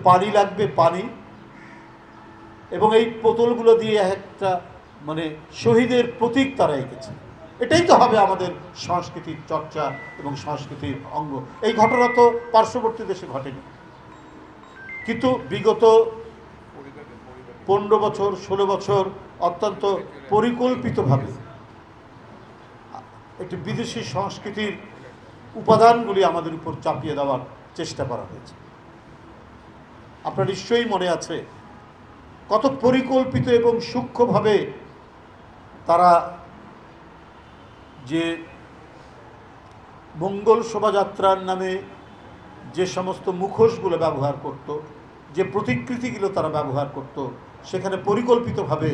পানি লাগবে, পানি, এবং এই বোতলগুলো দিয়ে একটা মানে শহীদের প্রতীক তারা এঁকেছে। এটাই তো হবে আমাদের সংস্কৃতির চর্চা এবং সংস্কৃতির অঙ্গ। এই ঘটনা তো পার্শ্ববর্তী দেশে ঘটেনি, কিন্তু বিগত 15 বছর 16 বছর অত্যন্ত পরিকল্পিতভাবে একটি বিদেশি সংস্কৃতির উপাদানগুলি আমাদের উপর চাপিয়ে দেওয়ার চেষ্টা করা হয়েছে। আপনার নিশ্চয়ই মনে আছে কত পরিকল্পিত এবং সূক্ষ্মভাবে তারা যে মঙ্গল শোভাযাত্রার নামে যে সমস্ত মুখোশগুলো ব্যবহার করত, যে প্রতিকৃতিগুলো তারা ব্যবহার করত, সেখানে পরিকল্পিতভাবে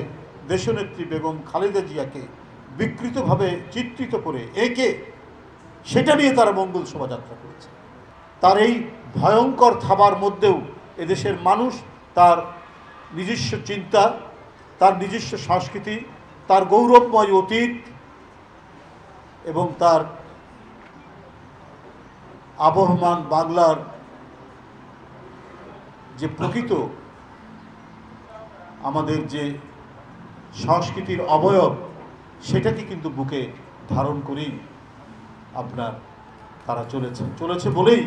দেশনেত্রী বেগম খালেদা জিয়াকে বিকৃতভাবে চিত্রিত করে এঁকে সেটা নিয়ে তারা মঙ্গল শোভাযাত্রা করেছে। তার এই ভয়ঙ্কর থাবার মধ্যেও এদেশের মানুষ তার নিজস্ব চিন্তা, তার নিজস্ব সংস্কৃতি, তার গৌরবময় অতীত এবং তার আবহমান বাংলার যে প্রকৃত আমাদের যে সংস্কৃতির অবয়ব, সেটাকে কিন্তু বুকে ধারণ করেই তারা চলেছে বলেই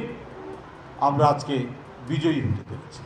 আমরা আজকে বিজয়ী হতে পেরেছি।